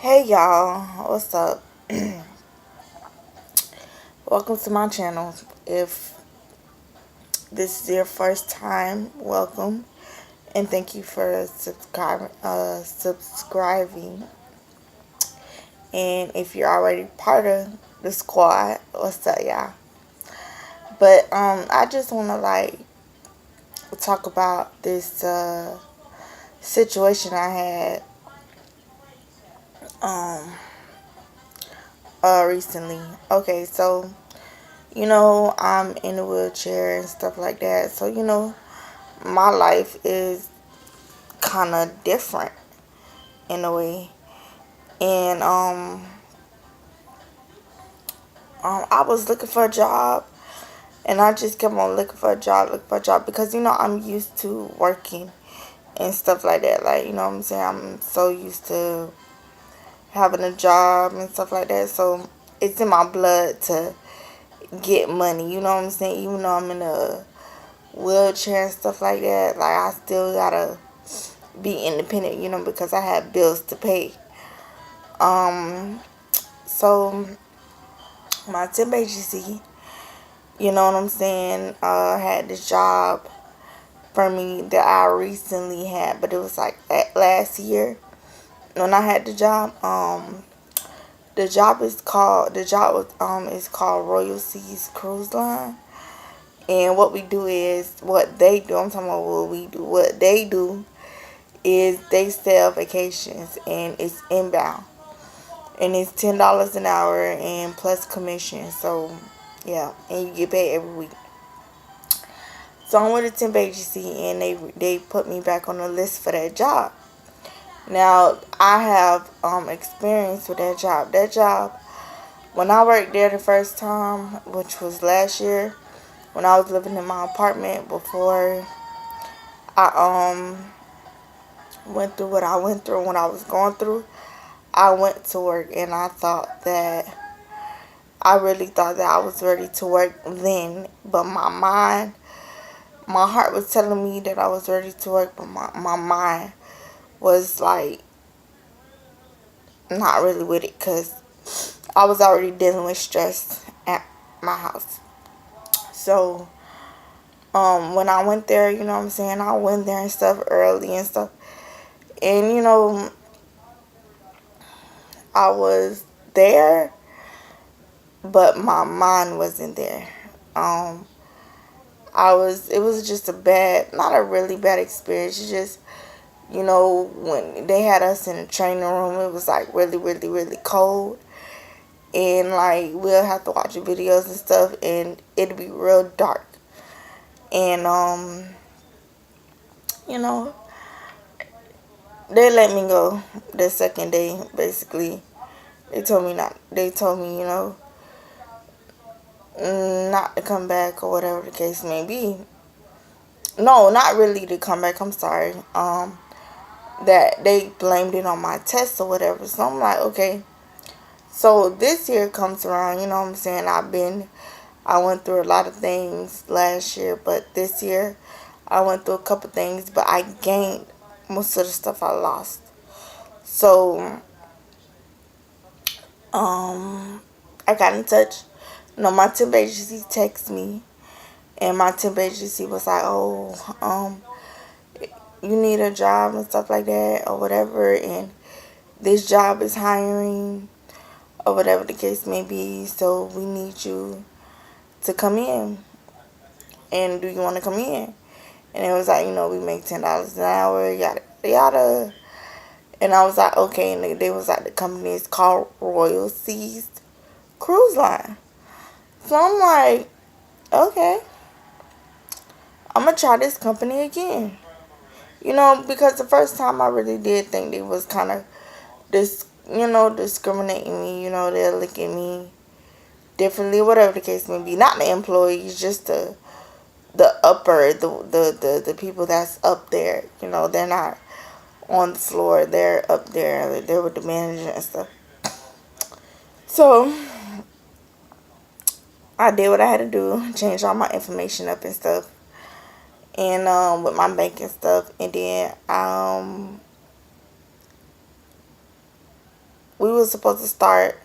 Hey y'all, what's up? Welcome to my channel. If this is your first time, welcome and thank you for subscribing. And if you're already part of the squad, what's up, y'all? But I just want to talk about this situation I had um recently. Okay, so I'm in a wheelchair and stuff like that. So my life is kind of different in a way. And I was looking for a job, and I just kept on looking for a job because I'm used to working and stuff like that. Like what I'm saying, I'm so used to having a job and stuff like that. So it's in my blood to get money. You know what I'm saying? Even though I'm in a wheelchair and stuff like that, like I still gotta be independent. Because I have bills to pay. So my temp agency, you know what I'm saying, had this job for me that I recently had, but it was like last year when I had the job. The job is called Royal Seas Cruise Line, and what we do is what they do. I'm talking about what we do. What they do is they sell vacations, and it's inbound, and it's $10 an hour and plus commission. So yeah, and you get paid every week. So I'm with a temp agency, and they put me back on the list for that job. Now I have experience with that job. That job, when I worked there the first time, which was last year, when I was living in my apartment before I went through what I went through when I was going through, I went to work, and I really thought that I was ready to work then, but my heart was telling me that I was ready to work, but my mind was like not really with it because I was already dealing with stress at my house. So when I went there, you know what I'm saying, I went there and stuff early and stuff, and I was there, but my mind wasn't there. um it was just a bad, not a really bad experience. It's just, when they had us in the training room, it was like really, really, really cold. And like we'll have to watch videos and stuff, and it'd be real dark. And you know, they let me go the second day. Basically, they told me, not to come back or whatever the case may be. No, not really to come back. I'm sorry. That they blamed it on my test or whatever. So I'm like, okay. So this year comes around, you know what I'm saying? I went through a lot of things last year, but this year I went through a couple things, but I gained most of the stuff I lost. So, I got in touch. My temp agency texted me, and my temp agency was like, "Oh, you need a job and stuff like that, or whatever, and this job is hiring, or whatever the case may be. So we need you to come in. And do you want to come in?" And it was like, we make $10 an hour, yada yada. And I was like, okay. And they was like, the company is called Royal Seas Cruise Line. So I'm like, okay, I'm gonna try this company again. Because the first time I really did think they was kind of discriminating me. They're looking at me differently, whatever the case may be. Not the employees, just the people that's up there. They're not on the floor. They're up there. They're with the manager and stuff. So I did what I had to do, change all my information up and stuff, and with my bank and stuff, and then we were supposed to start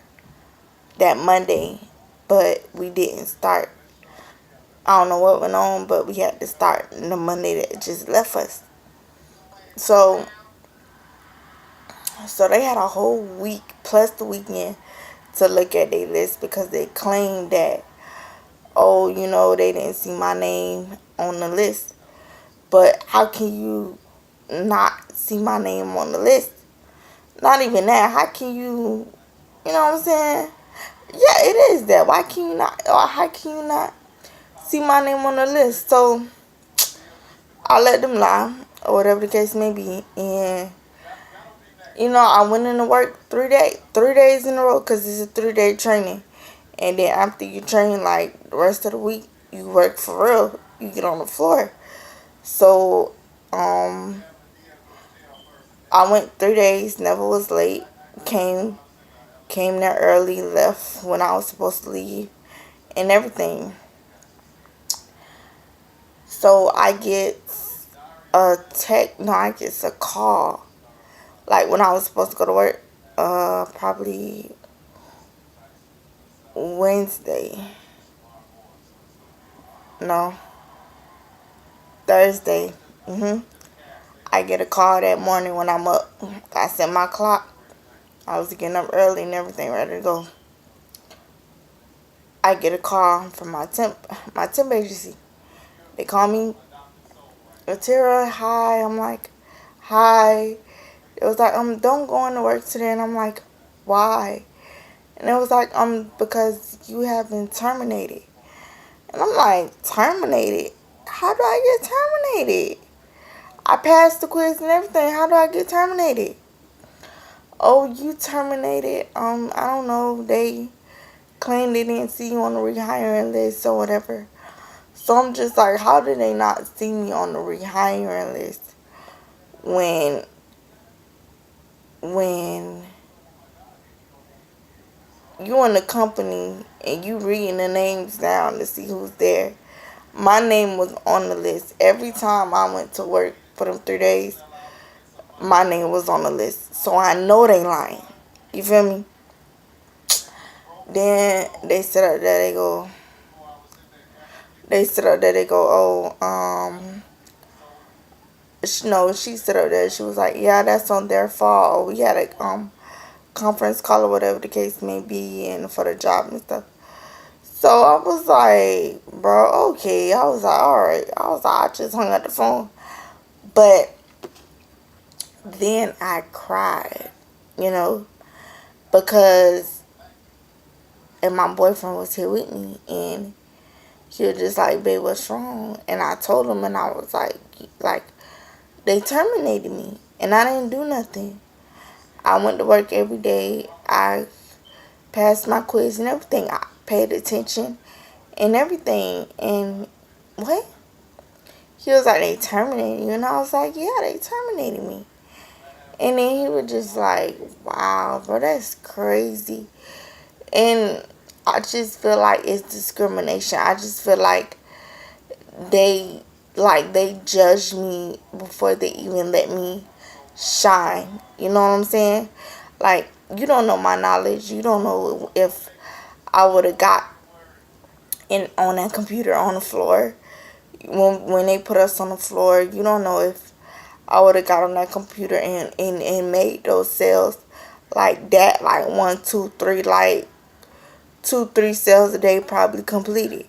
that Monday, but we didn't start. I don't know what went on, but we had to start the Monday that just left us. So, so they had a whole week plus the weekend to look at their list because they claimed that, oh, they didn't see my name on the list. But how can you not see my name on the list? Not even that. How can you know what I'm saying? Yeah, it is that. Why can you not, or how can you not see my name on the list? So I let them lie, or whatever the case may be. And, I went into work 3 days in a row because it's a 3-day training. And then after you train, like, the rest of the week, you work for real. You get on the floor. So, I went 3 days, never was late. Came there early, left when I was supposed to leave, and everything. So I get I get a call, like when I was supposed to go to work, probably Wednesday, no, Thursday. I get a call that morning when I'm up. I set my clock. I was getting up early and everything, ready to go. I get a call from my temp agency. They call me, Atira, hi. I'm like, hi. It was like, don't go into work today. And I'm like, why? And it was like, because you have been terminated. And I'm like, terminated? How do I get terminated? I passed the quiz and everything. How do I get terminated? Oh, you terminated. I don't know. They claimed they didn't see you on the rehiring list or whatever. So I'm just like, how did they not see me on the rehiring list when you in the company and you reading the names down to see who's there? My name was on the list. Every time I went to work for them 3 days, my name was on the list. So I know they lying. You feel me? Then they sit up there, they go, no, she sit up there, she was like, yeah, that's on their fault. We had a conference call or whatever the case may be, and for the job and stuff. So I was like, bro, okay. I was like, alright. I just hung up the phone. But then I cried, because, and my boyfriend was here with me, and he was just like, babe, what's wrong? And I told him, and I was like, they terminated me, and I didn't do nothing. I went to work every day. I passed my quiz and everything. I paid attention and everything. And what? He was like, they terminated you. And I was like, yeah, they terminated me. And then he was just like, wow, bro, that's crazy. And I just feel like it's discrimination. I just feel like they judged me before they even let me shine. You know what I'm saying? Like, you don't know my knowledge. You don't know if I would have got in on that computer on the floor. When they put us on the floor, you don't know if I would have got on that computer and made those cells like that, like 1, 2, 3, like 2, 3 cells a day probably completed.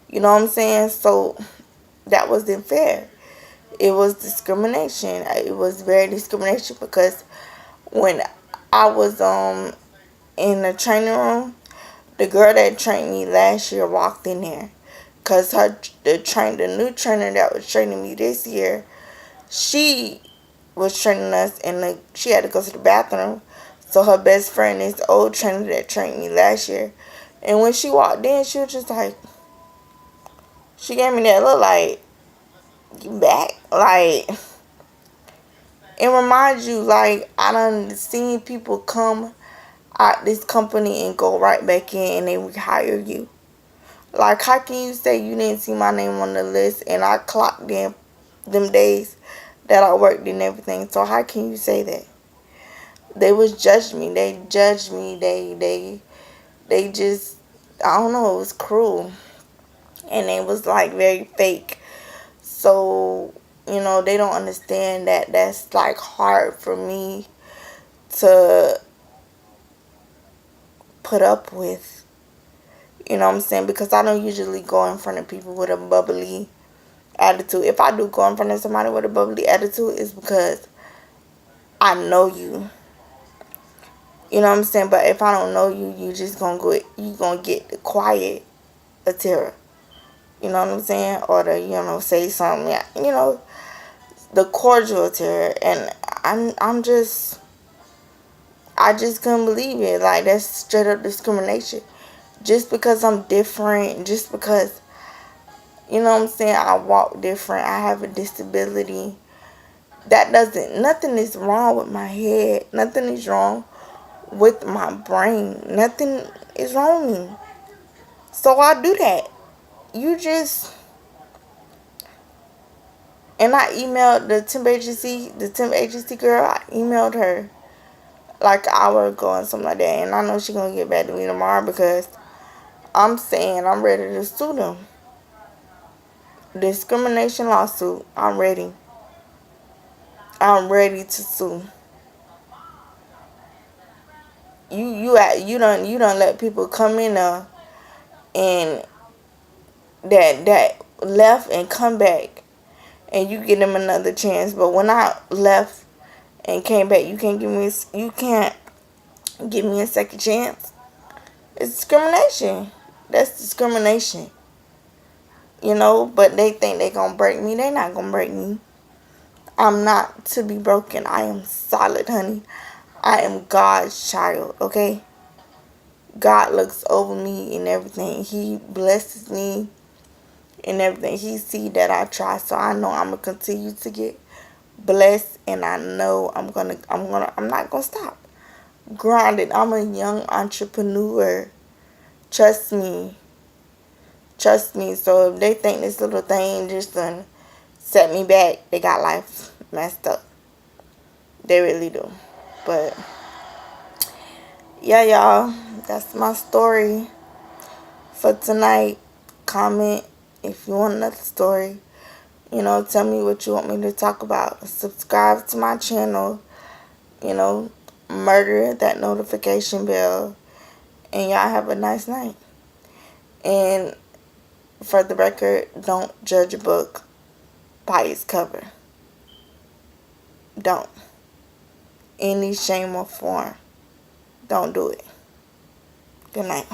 You know what I'm saying? So that wasn't fair. It was discrimination. It was very discrimination because when I was in the training room, the girl that trained me last year walked in there, cause the new trainer that was training me this year, she was training us, and she had to go to the bathroom. So her best friend is the old trainer that trained me last year, and when she walked in, she was just like, she gave me that look like, you back? Like, it reminds you, like, I done seen people come out this company and go right back in and they rehire you. Like, how can you say you didn't see my name on the list and I clocked them days that I worked and everything? So how can you say that? They was judging me. They judged me. They just, I don't know, it was cruel. And it was like very fake. So, they don't understand that that's like hard for me to put up with. You know what I'm saying? Because I don't usually go in front of people with a bubbly attitude. If I do go in front of somebody with a bubbly attitude, it's because I know you. You know what I'm saying? But if I don't know you, you just gonna go. You gonna get the quiet Atira. You know what I'm saying? Or the say something. Yeah. The cordial Atira. And I just couldn't believe it. Like, that's straight up discrimination. Just because I'm different, just because, what I'm saying, I walk different, I have a disability, nothing is wrong with my head. Nothing is wrong with my brain. Nothing is wrong with me. So I do that. You just, and I emailed the temp agency girl, I emailed her like an hour ago and something like that. And I know she's going to get back to me tomorrow because I'm saying I'm ready to sue them. Discrimination lawsuit. I'm ready. I'm ready to sue. You don't let people come in there and that left and come back and you give them another chance. But when I left and came back, you can't give me a second chance. It's discrimination. That's discrimination. But they think they gonna break me. They not gonna break me. I'm not to be broken. I am solid, honey. I am God's child, okay? God looks over me and everything. He blesses me and everything. He see that I try, so I know I'm gonna continue to get blessed, and I know I'm not gonna stop grinding. I'm a young entrepreneur. Trust me. Trust me. So if they think this little thing just done set me back, they got life messed up. They really do. But yeah, y'all, that's my story for tonight. Comment if you want another story. Tell me what you want me to talk about. Subscribe to my channel. Murder that notification bell. And y'all have a nice night. And for the record, don't judge a book by its cover. Don't. Any shame or form. Don't do it. Good night.